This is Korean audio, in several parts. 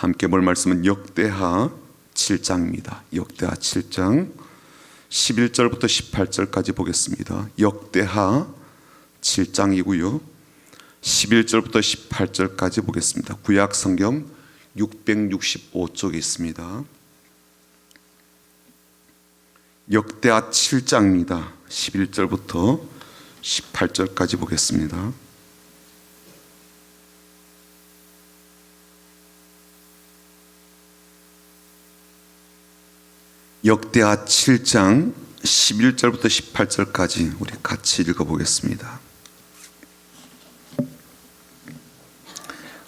함께 볼 말씀은 역대하 7장입니다. 역대하 7장 11절부터 18절까지 보겠습니다. 역대하 7장이고요. 11절부터 18절까지 보겠습니다. 구약 성경 665쪽에 있습니다. 역대하 7장입니다. 11절부터 18절까지 보겠습니다. 역대하 7장 11절부터 18절까지 우리 같이 읽어보겠습니다.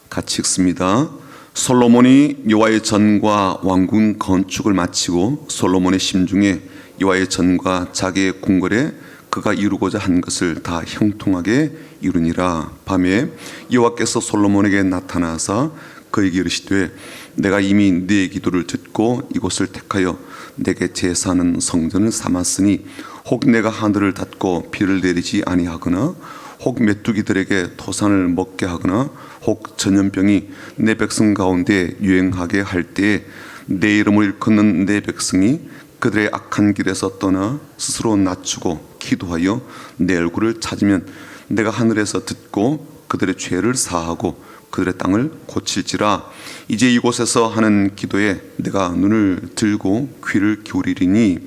같이 읽습니다. 솔로몬이 여호와의 전과 왕궁 건축을 마치고 솔로몬의 심중에 여호와의 전과 자기의 궁궐에 그가 이루고자 한 것을 다 형통하게 이루니라. 밤에 여호와께서 솔로몬에게 나타나사 그에게 이르시되 내가 이미 네 기도를 듣고 이곳을 택하여 내게 제사하는 성전을 삼았으니 혹 내가 하늘을 닫고 비를 내리지 아니하거나 혹 메뚜기들에게 토산을 먹게 하거나 혹 전염병이 내 백성 가운데 유행하게 할 때에 내 이름을 일컫는 내 백성이 그들의 악한 길에서 떠나 스스로 낮추고 기도하여 내 얼굴을 찾으면 내가 하늘에서 듣고 그들의 죄를 사하고 그들의 땅을 고칠지라. 이제 이곳에서 하는 기도에 내가 눈을 들고 귀를 기울이리니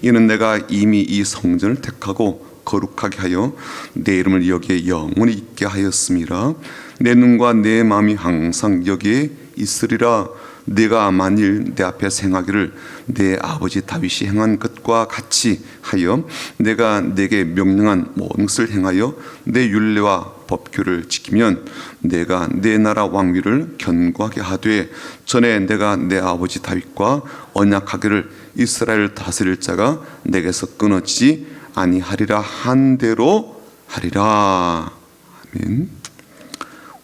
이는 내가 이미 이 성전을 택하고 거룩하게 하여 내 이름을 여기에 영원히 있게 하였음이라. 내 눈과 내 마음이 항상 여기에 있으리라. 내가 만일 내 앞에 행하기를 내 아버지 다윗이 행한 것과 같이 하여 내가 내게 명령한 모든 것을 행하여 내 율례와 법규를 지키면 내가 내 나라 왕위를 견고하게 하되 전에 내가 내 아버지 다윗과 언약하기를 이스라엘을 다스릴 자가 내게서 끊어지지 아니하리라 한 대로 하리라. 아멘.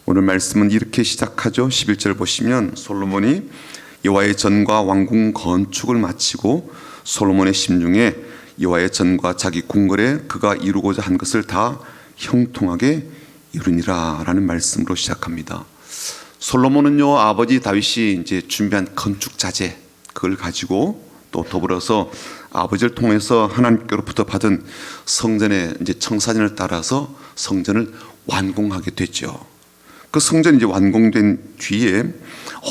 오늘 말씀은 이렇게 시작하죠. 11절 보시면 솔로몬이 여호와의 전과 왕궁 건축을 마치고 솔로몬의 심중에 여호와의 전과 자기 궁궐에 그가 이루고자 한 것을 다 형통하게 이루니라 라는 말씀으로 시작합니다. 솔로몬은요, 아버지 다윗이 이제 준비한 건축 자재 그걸 가지고 또 더불어서 아버지를 통해서 하나님께로부터 받은 성전의 이제 청사진을 따라서 성전을 완공하게 됐죠. 그 성전이 이제 완공된 뒤에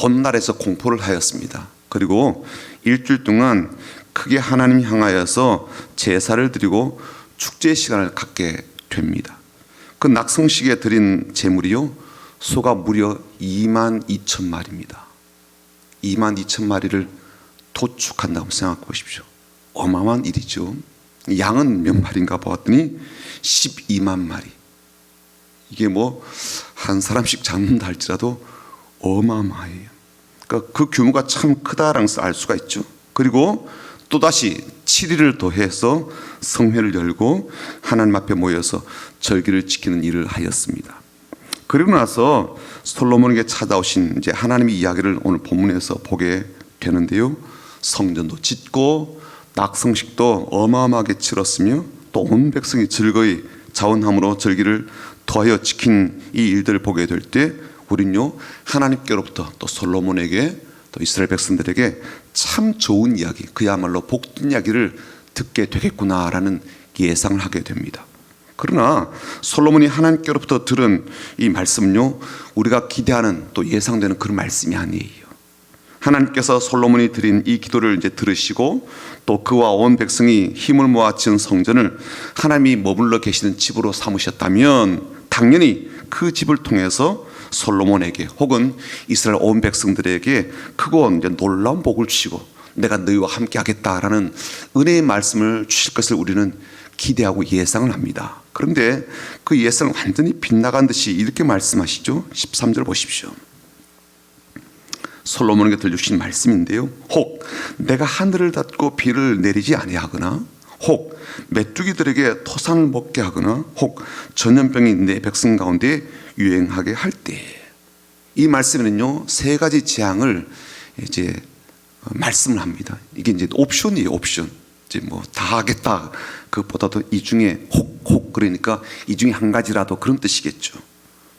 온 나라에서 공포를 하였습니다. 그리고 일주일 동안 크게 하나님 향하여서 제사를 드리고 축제 시간을 갖게 됩니다. 그 낙성식에 드린 제물이요, 소가 무려 22,000마리입니다. 22,000마리를 도축한다고 생각해 보십시오. 어마어마한 일이죠. 양은 몇 마리인가 보았더니 12만 마리. 이게 뭐 한 사람씩 잡는다 할지라도 어마어마해요. 그러니까 그 규모가 참 크다라는 것을 알 수가 있죠. 그리고 또다시 7일을 더해서 성회를 열고 하나님 앞에 모여서 절기를 지키는 일을 하였습니다. 그리고 나서 솔로몬에게 찾아오신 이제 하나님의 이야기를 오늘 본문에서 보게 되는데요. 성전도 짓고 낙성식도 어마어마하게 치렀으며 또 온 백성이 즐거이 자원함으로 절기를 더하여 지킨 이 일들을 보게 될 때 우린요, 하나님께로부터 또 솔로몬에게 또 이스라엘 백성들에게 참 좋은 이야기, 그야말로 복된 이야기를 듣게 되겠구나라는 예상을 하게 됩니다. 그러나 솔로몬이 하나님께로부터 들은 이 말씀은요, 우리가 기대하는 또 예상되는 그런 말씀이 아니에요. 하나님께서 솔로몬이 드린 이 기도를 이제 들으시고 또 그와 온 백성이 힘을 모아 지은 성전을 하나님이 머물러 계시는 집으로 삼으셨다면 당연히 그 집을 통해서 솔로몬에게 혹은 이스라엘 온 백성들에게 크고 이제 놀라운 복을 주시고 내가 너희와 함께 하겠다라는 은혜의 말씀을 주실 것을 우리는 기대하고 예상을 합니다. 그런데 그 예상은 완전히 빗나간 듯이 이렇게 말씀하시죠. 13절 보십시오. 솔로몬에게 들려주신 말씀인데요. 혹 내가 하늘을 닫고 비를 내리지 아니하거나 혹 메뚜기들에게 토산을 먹게 하거나 혹 전염병이 내 백성 가운데 유행하게 할 때, 이 말씀에는요, 세 가지 재앙을 이제 말씀을 합니다. 이게 이제 옵션이에요. 옵션. 이제 뭐 다 하겠다 그것보다도 이 중에 혹 그러니까 이 중에 한 가지라도 그런 뜻이겠죠.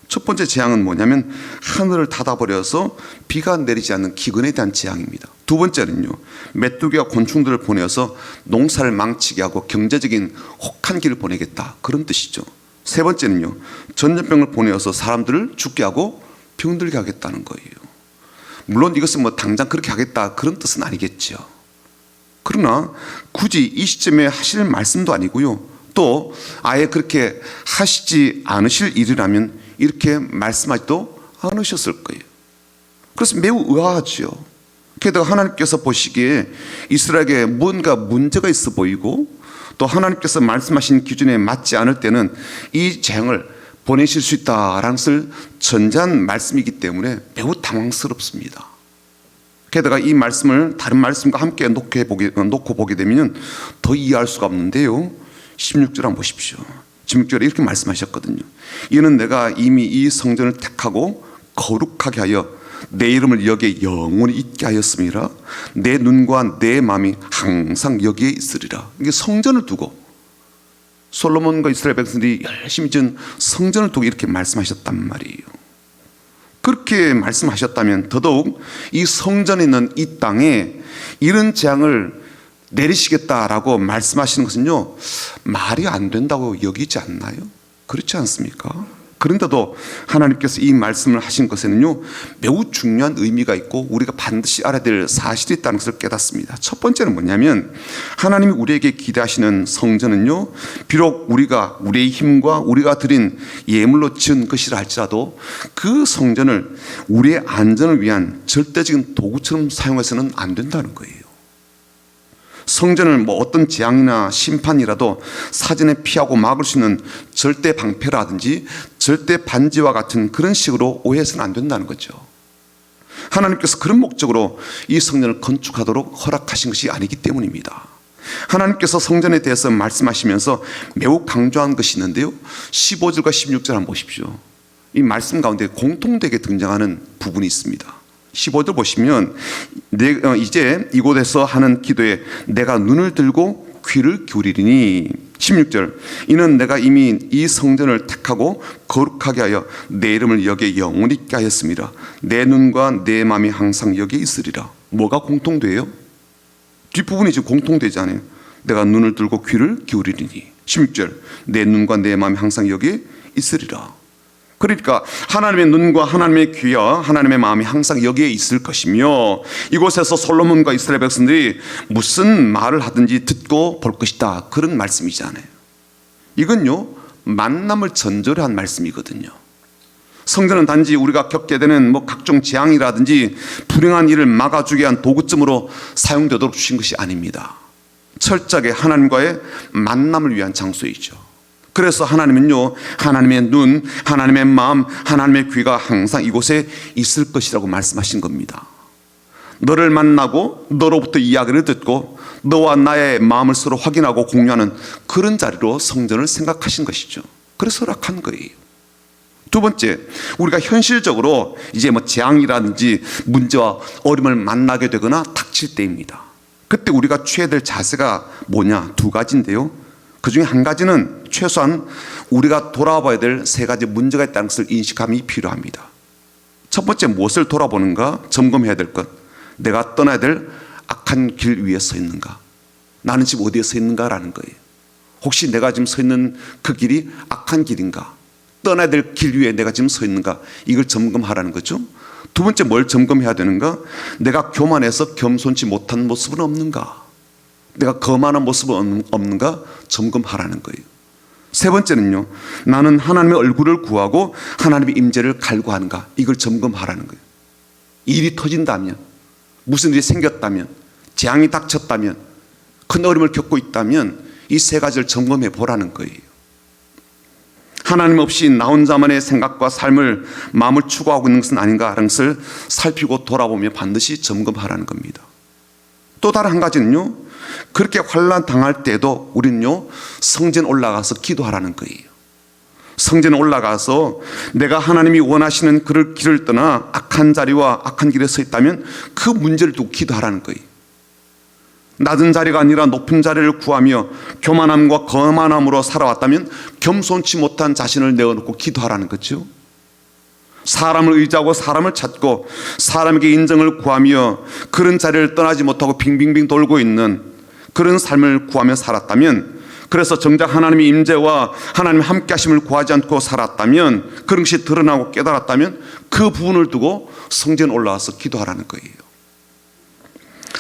첫 번째 재앙은 뭐냐면 하늘을 닫아버려서 비가 내리지 않는 기근에 대한 재앙입니다. 두 번째는요, 메뚜기와 곤충들을 보내서 농사를 망치게 하고 경제적인 혹한기를 보내겠다, 그런 뜻이죠. 세 번째는요, 전염병을 보내어서 사람들을 죽게 하고 병들게 하겠다는 거예요. 물론 이것은 뭐 당장 그렇게 하겠다 그런 뜻은 아니겠죠. 그러나 굳이 이 시점에 하실 말씀도 아니고요, 또 아예 그렇게 하시지 않으실 일이라면 이렇게 말씀하지도 않으셨을 거예요. 그래서 매우 의아하죠. 게다가 하나님께서 보시기에 이스라엘에게 뭔가 문제가 있어 보이고, 또 하나님께서 말씀하신 기준에 맞지 않을 때는 이 재앙을 보내실 수 있다라는 것을 전제한 말씀이기 때문에 매우 당황스럽습니다. 게다가 이 말씀을 다른 말씀과 함께 놓고 보게 되면 더 이해할 수가 없는데요, 16절 한번 보십시오. 16절에 이렇게 말씀하셨거든요. 이는 내가 이미 이 성전을 택하고 거룩하게 하여 내 이름을 여기에 영원히 있게 하였음이라. 내 눈과 내 마음이 항상 여기에 있으리라. 이게 성전을 두고, 솔로몬과 이스라엘 백성들이 열심히 지은 성전을 두고 이렇게 말씀하셨단 말이에요. 그렇게 말씀하셨다면 더더욱 이 성전에 있는 이 땅에 이런 재앙을 내리시겠다라고 말씀하시는 것은요, 말이 안 된다고 여기지 않나요? 그렇지 않습니까? 그런데도 하나님께서 이 말씀을 하신 것에는요, 매우 중요한 의미가 있고 우리가 반드시 알아야 될 사실이 있다는 것을 깨닫습니다. 첫 번째는 뭐냐면, 하나님이 우리에게 기대하시는 성전은요, 비록 우리가 우리의 힘과 우리가 드린 예물로 지은 것이라 할지라도 그 성전을 우리의 안전을 위한 절대적인 도구처럼 사용해서는 안 된다는 거예요. 성전을 뭐 어떤 재앙이나 심판이라도 사전에 피하고 막을 수 있는 절대 방패라든지 절대 반지와 같은 그런 식으로 오해해서는 안 된다는 거죠. 하나님께서 그런 목적으로 이 성전을 건축하도록 허락하신 것이 아니기 때문입니다. 하나님께서 성전에 대해서 말씀하시면서 매우 강조한 것이 있는데요, 15절과 16절 한번 보십시오. 이 말씀 가운데 공통되게 등장하는 부분이 있습니다. 15절 보시면, 이제 이곳에서 하는 기도에 내가 눈을 들고 귀를 기울이리니. 16절, 이는 내가 이미 이 성전을 택하고 거룩하게 하여 내 이름을 여기에 영원히 있게 하였습니다. 내 눈과 내 마음이 항상 여기에 있으리라. 뭐가 공통돼요? 뒷부분이 지금 공통되잖아요. 내가 눈을 들고 귀를 기울이리니. 16절, 내 눈과 내 마음이 항상 여기에 있으리라. 그러니까 하나님의 눈과 하나님의 귀와 하나님의 마음이 항상 여기에 있을 것이며, 이곳에서 솔로몬과 이스라엘 백성들이 무슨 말을 하든지 듣고 볼 것이다, 그런 말씀이잖아요. 이건요, 만남을 전제로 한 말씀이거든요. 성전은 단지 우리가 겪게 되는 뭐 각종 재앙이라든지 불행한 일을 막아주게 한 도구점으로 사용되도록 주신 것이 아닙니다. 철저하게 하나님과의 만남을 위한 장소이죠. 그래서 하나님은요, 하나님의 눈, 하나님의 마음, 하나님의 귀가 항상 이곳에 있을 것이라고 말씀하신 겁니다. 너를 만나고 너로부터 이야기를 듣고 너와 나의 마음을 서로 확인하고 공유하는 그런 자리로 성전을 생각하신 것이죠. 그래서 허락한 거예요. 두 번째, 우리가 현실적으로 이제 뭐 재앙이라든지 문제와 어려움을 만나게 되거나 닥칠 때입니다. 그때 우리가 취해야 될 자세가 뭐냐? 두 가지인데요, 그 중에 한 가지는 최소한 우리가 돌아봐야 될 세 가지 문제가 있다는 것을 인식함이 필요합니다. 첫 번째, 무엇을 돌아보는가? 점검해야 될 것. 내가 떠나야 될 악한 길 위에 서 있는가? 나는 지금 어디에 서 있는가라는 거예요. 혹시 내가 지금 서 있는 그 길이 악한 길인가? 떠나야 될 길 위에 내가 지금 서 있는가? 이걸 점검하라는 거죠. 두 번째, 뭘 점검해야 되는가? 내가 교만해서 겸손치 못한 모습은 없는가? 내가 거만한 모습은 없는가? 점검하라는 거예요. 세 번째는요, 나는 하나님의 얼굴을 구하고 하나님의 임재를 갈구하는가? 이걸 점검하라는 거예요. 일이 터진다면, 무슨 일이 생겼다면, 재앙이 닥쳤다면, 큰 어려움을 겪고 있다면 이 세 가지를 점검해 보라는 거예요. 하나님 없이 나 혼자만의 생각과 삶을, 마음을 추구하고 있는 것은 아닌가라는 것을 살피고 돌아보며 반드시 점검하라는 겁니다. 또 다른 한 가지는요, 그렇게 환난 당할 때도 우리는요, 성전 올라가서 기도하라는 거예요. 성전에 올라가서 내가 하나님이 원하시는 그 길을 떠나 악한 자리와 악한 길에 서 있다면 그 문제를 두고 기도하라는 거예요. 낮은 자리가 아니라 높은 자리를 구하며 교만함과 거만함으로 살아왔다면 겸손치 못한 자신을 내어놓고 기도하라는 거죠. 사람을 의지하고 사람을 찾고 사람에게 인정을 구하며 그런 자리를 떠나지 못하고 빙빙빙 돌고 있는 그런 삶을 구하며 살았다면, 그래서 정작 하나님의 임재와 하나님의 함께 하심을 구하지 않고 살았다면, 그런 것이 드러나고 깨달았다면 그 부분을 두고 성전에 올라와서 기도하라는 거예요.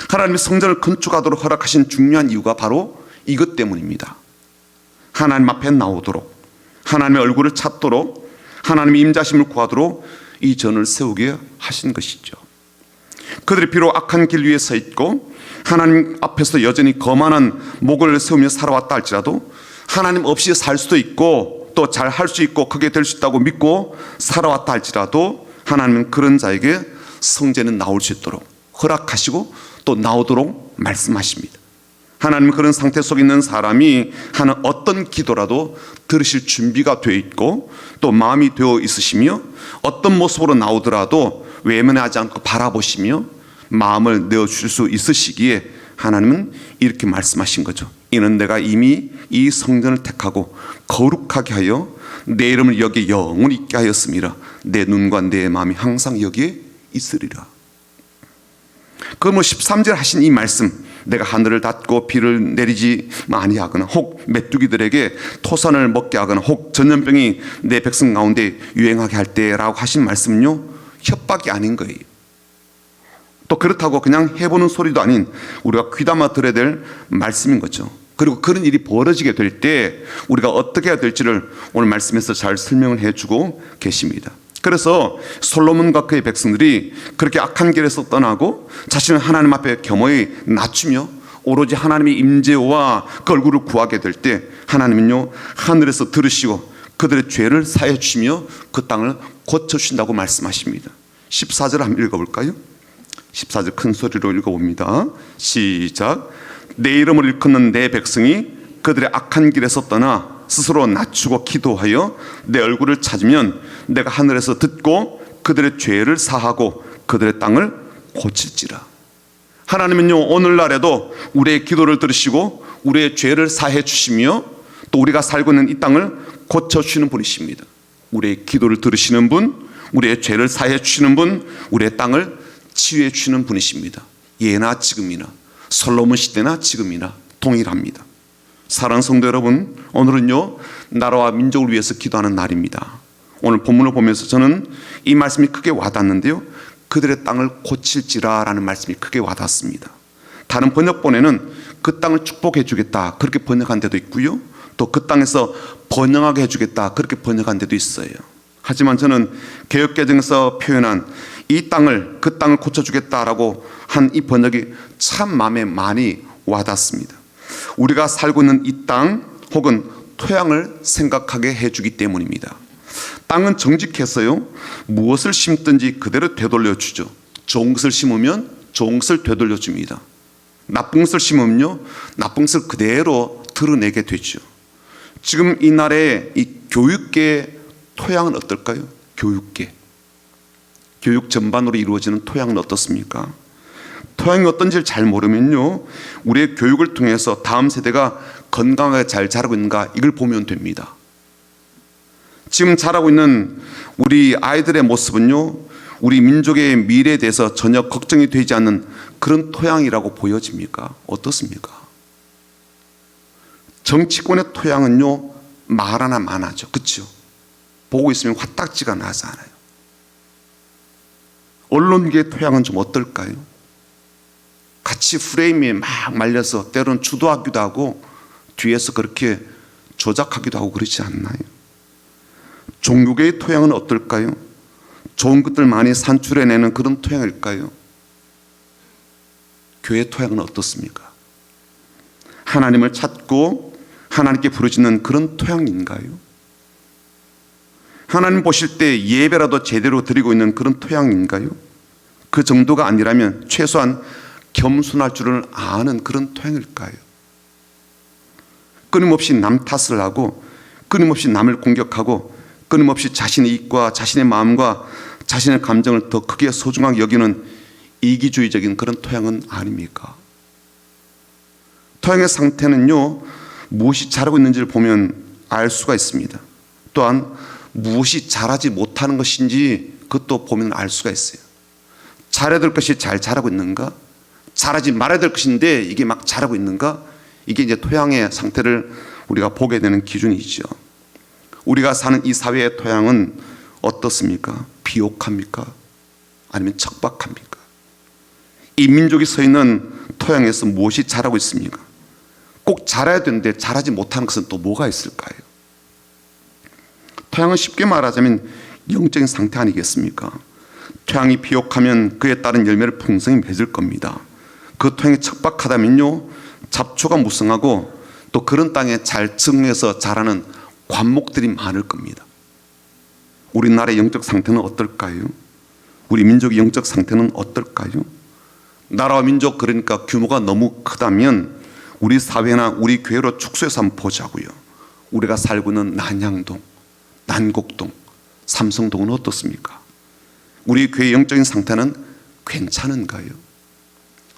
하나님이 성전을 건축하도록 허락하신 중요한 이유가 바로 이것 때문입니다. 하나님 앞에 나오도록, 하나님의 얼굴을 찾도록, 하나님의 임자심을 구하도록 이 전을 세우게 하신 것이죠. 그들이 비록 악한 길 위에 서 있고 하나님 앞에서 여전히 거만한 목을 세우며 살아왔다 할지라도, 하나님 없이 살 수도 있고 또 잘 할 수 있고 크게 될 수 있다고 믿고 살아왔다 할지라도, 하나님은 그런 자에게 성전에 나올 수 있도록 허락하시고 또 나오도록 말씀하십니다. 하나님은 그런 상태 속에 있는 사람이 하는 어떤 기도라도 들으실 준비가 되어 있고 또 마음이 되어 있으시며, 어떤 모습으로 나오더라도 외면하지 않고 바라보시며 마음을 내어주실 수 있으시기에 하나님은 이렇게 말씀하신 거죠. 이는 내가 이미 이 성전을 택하고 거룩하게 하여 내 이름을 여기에 영원히 있게 하였음이라. 내 눈과 내 마음이 항상 여기에 있으리라. 그 13절 하신 이 말씀, 내가 하늘을 닫고 비를 내리지 아니하거나 혹 메뚜기들에게 토산을 먹게 하거나 혹 전염병이 내 백성 가운데 유행하게 할 때라고 하신 말씀은요, 협박이 아닌 거예요. 또 그렇다고 그냥 해보는 소리도 아닌 우리가 귀담아 들어야 될 말씀인 거죠. 그리고 그런 일이 벌어지게 될 때 우리가 어떻게 해야 될지를 오늘 말씀에서 잘 설명을 해주고 계십니다. 그래서 솔로몬과 그의 백성들이 그렇게 악한 길에서 떠나고 자신을 하나님 앞에 겸허히 낮추며 오로지 하나님의 임재와 그 얼굴을 구하게 될 때, 하나님은요 하늘에서 들으시고 그들의 죄를 사해 주시며 그 땅을 고쳐주신다고 말씀하십니다. 14절 한번 읽어볼까요? 14절 큰 소리로 읽어봅니다. 시작. 내 이름을 일컫는 내 백성이 그들의 악한 길에서 떠나 스스로 낮추고 기도하여 내 얼굴을 찾으면 내가 하늘에서 듣고 그들의 죄를 사하고 그들의 땅을 고칠지라. 하나님은요 오늘날에도 우리의 기도를 들으시고 우리의 죄를 사해 주시며 또 우리가 살고 있는 이 땅을 고쳐주시는 분이십니다. 우리의 기도를 들으시는 분, 우리의 죄를 사해 주시는 분, 우리의 땅을 치유해 주시는 분이십니다. 예나 지금이나 솔로몬 시대나 지금이나 동일합니다. 사랑하는 성도 여러분, 오늘은요 나라와 민족을 위해서 기도하는 날입니다. 오늘 본문을 보면서 저는 이 말씀이 크게 와닿는데요, 그들의 땅을 고칠지라 라는 말씀이 크게 와닿습니다. 다른 번역본에는 그 땅을 축복해 주겠다 그렇게 번역한 데도 있고요, 또 그 땅에서 번영하게 해주겠다 그렇게 번역한 데도 있어요. 하지만 저는 개역개정에서 표현한 이 땅을, 그 땅을 고쳐주겠다라고 한 이 번역이 참 마음에 많이 와닿습니다. 우리가 살고 있는 이 땅 혹은 토양을 생각하게 해주기 때문입니다. 땅은 정직해서요 무엇을 심든지 그대로 되돌려주죠. 좋은 것을 심으면 좋은 것을 되돌려줍니다. 나쁜 것을 심으면요 나쁜 것을 그대로 드러내게 되죠. 지금 이 나라의 이 교육계의 토양은 어떨까요? 교육 전반으로 이루어지는 토양은 어떻습니까? 토양이 어떤지를 잘 모르면요 우리의 교육을 통해서 다음 세대가 건강하게 잘 자라고 있는가 이걸 보면 됩니다. 지금 자라고 있는 우리 아이들의 모습은요 우리 민족의 미래에 대해서 전혀 걱정이 되지 않는 그런 토양이라고 보여집니까? 어떻습니까? 정치권의 토양은요 말 하나 많아죠. 그렇죠? 보고 있으면 화딱지가 나잖아요. 언론계의 토양은 좀 어떨까요? 같이 프레임에 막 말려서 때로는 주도하기도 하고 뒤에서 그렇게 조작하기도 하고 그러지 않나요? 종교계의 토양은 어떨까요? 좋은 것들 많이 산출해내는 그런 토양일까요? 교회 토양은 어떻습니까? 하나님을 찾고 하나님께 부르짖는 그런 토양인가요? 하나님 보실 때 예배라도 제대로 드리고 있는 그런 토양인가요? 그 정도가 아니라면 최소한 겸손할 줄을 아는 그런 토양일까요? 끊임없이 남 탓을 하고 끊임없이 남을 공격하고 끊임없이 자신의 이익과 자신의 마음과 자신의 감정을 더 크게 소중하게 여기는 이기주의적인 그런 토양은 아닙니까? 토양의 상태는요 무엇이 자라고 있는지를 보면 알 수가 있습니다. 또한 무엇이 자라지 못하는 것인지 그것도 보면 알 수가 있어요. 잘해야 될 것이 잘 자라고 있는가, 잘하지 말아야 될 것인데 이게 막 자라고 있는가, 이게 이제 토양의 상태를 우리가 보게 되는 기준이죠. 우리가 사는 이 사회의 토양은 어떻습니까? 비옥합니까? 아니면 척박합니까? 이 민족이 서 있는 토양에서 무엇이 자라고 있습니까? 꼭 자라야 되는데 자라지 못하는 것은 또 뭐가 있을까요? 토양은 쉽게 말하자면 영적인 상태 아니겠습니까? 토양이 비옥하면 그에 따른 열매를 풍성히 맺을 겁니다. 그 토양이 척박하다면요, 잡초가 무성하고 또 그런 땅에 잘 적응해서 자라는 관목들이 많을 겁니다. 우리나라의 영적 상태는 어떨까요? 우리 민족의 영적 상태는 어떨까요? 나라와 민족, 그러니까 규모가 너무 크다면 우리 사회나 우리 교회로 축소해서 한번 보자고요. 우리가 살고 있는 난양동, 난곡동, 삼성동은 어떻습니까? 우리 교회의 영적인 상태는 괜찮은가요?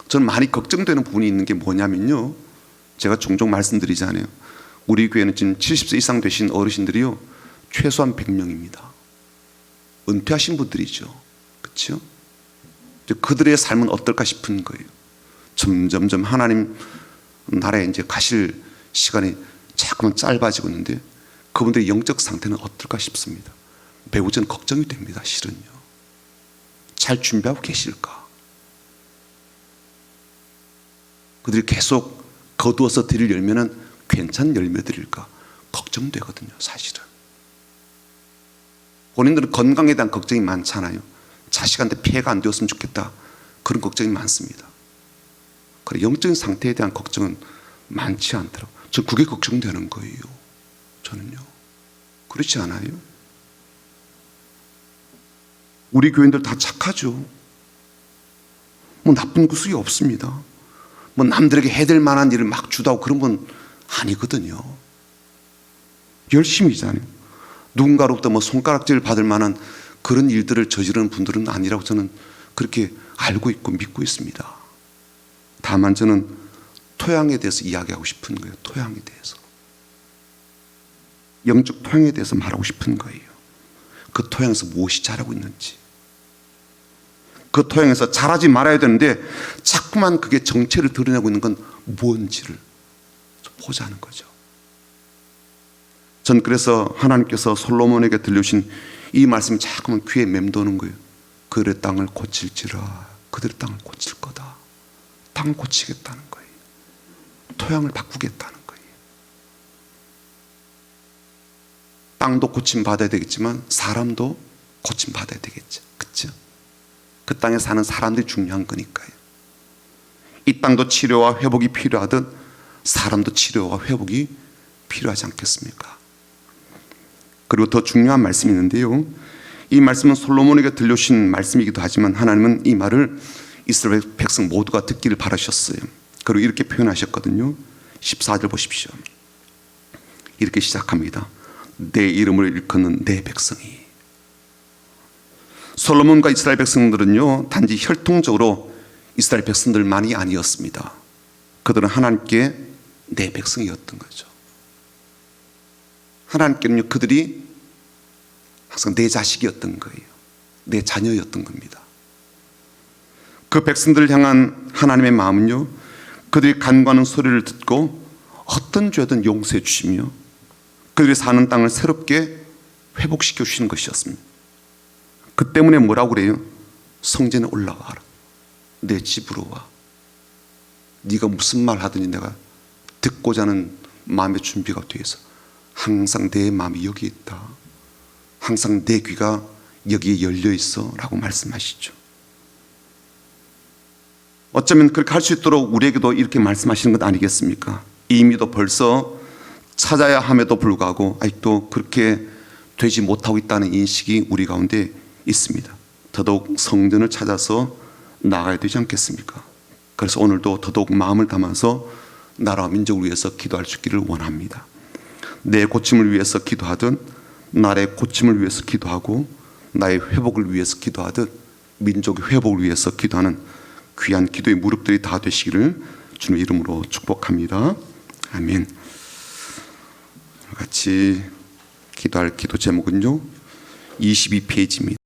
저는 많이 걱정되는 부분이 있는 게 뭐냐면요, 제가 종종 말씀드리잖아요. 우리 교회는 지금 70세 이상 되신 어르신들이요, 최소한 100명입니다. 은퇴하신 분들이죠. 그렇죠? 그들의 삶은 어떨까 싶은 거예요. 점점점 하나님 나라에 이제 가실 시간이 자꾸만 짧아지고 있는데 그분들의 영적 상태는 어떨까 싶습니다. 매우 저는 걱정이 됩니다. 실은요. 잘 준비하고 계실까? 그들이 계속 거두어서 드릴 열매는 괜찮은 열매들일까? 걱정되거든요. 사실은. 본인들은 건강에 대한 걱정이 많잖아요. 자식한테 피해가 안 되었으면 좋겠다, 그런 걱정이 많습니다. 그래, 영적인 상태에 대한 걱정은 많지 않더라고요. 저 그게 걱정되는 거예요. 저는요. 그렇지 않아요? 우리 교인들 다 착하죠. 뭐 나쁜 구석이 없습니다. 뭐 남들에게 해될 만한 일을 막 주다고 그런 건 아니거든요. 열심히잖아요. 누군가로부터 뭐 손가락질 받을 만한 그런 일들을 저지르는 분들은 아니라고 저는 그렇게 알고 있고 믿고 있습니다. 다만 저는 토양에 대해서 이야기하고 싶은 거예요. 토양에 대해서. 영적 토양에 대해서 말하고 싶은 거예요. 그 토양에서 무엇이 자라고 있는지, 그 토양에서 자라지 말아야 되는데 자꾸만 그게 정체를 드러내고 있는 건 뭔지를 보자는 거죠. 전 그래서 하나님께서 솔로몬에게 들려주신 이 말씀이 자꾸만 귀에 맴도는 거예요. 그들의 땅을 고칠지라. 그들의 땅을 고칠 거다. 땅을 고치겠다는 거예요. 토양을 바꾸겠다는 거예요. 땅도 고침받아야 되겠지만 사람도 고침받아야 되겠죠. 그렇죠? 그 땅에 사는 사람들이 중요한 거니까요. 이 땅도 치료와 회복이 필요하듯 사람도 치료와 회복이 필요하지 않겠습니까? 그리고 더 중요한 말씀이 있는데요, 이 말씀은 솔로몬에게 들려주신 말씀이기도 하지만 하나님은 이 말을 이스라엘 백성 모두가 듣기를 바라셨어요. 그리고 이렇게 표현하셨거든요. 14절 보십시오. 이렇게 시작합니다. 내 이름을 일컫는 내 백성이. 솔로몬과 이스라엘 백성들은요, 단지 혈통적으로 이스라엘 백성들만이 아니었습니다. 그들은 하나님께 내 백성이었던 거죠. 하나님께는요, 그들이 항상 내 자식이었던 거예요. 내 자녀였던 겁니다. 그 백성들을 향한 하나님의 마음은요, 그들이 간구하는 소리를 듣고 어떤 죄든 용서해 주시며 그들이 사는 땅을 새롭게 회복시켜 주시는 것이었습니다. 그 때문에 뭐라고 그래요? 성전에 올라와라. 내 집으로 와. 네가 무슨 말 하든지 내가 듣고자 하는 마음의 준비가 돼 있어. 항상 내 마음이 여기 있다. 항상 내 귀가 여기에 열려 있어 라고 말씀하시죠. 어쩌면 그렇게 할 수 있도록 우리에게도 이렇게 말씀하시는 것 아니겠습니까? 이미도 벌써 찾아야 함에도 불구하고 아직도 그렇게 되지 못하고 있다는 인식이 우리 가운데 있습니다. 더더욱 성전을 찾아서 나가야 되지 않겠습니까? 그래서 오늘도 더더욱 마음을 담아서 나라와 민족을 위해서 기도할 수 있기를 원합니다. 내 고침을 위해서 기도하든 나라의 고침을 위해서 기도하고 나의 회복을 위해서 기도하듯 민족의 회복을 위해서 기도하는 귀한 기도의 무릎들이 다 되시기를 주님의 이름으로 축복합니다. 아멘. 같이 기도할 기도 제목은요, 22페이지입니다.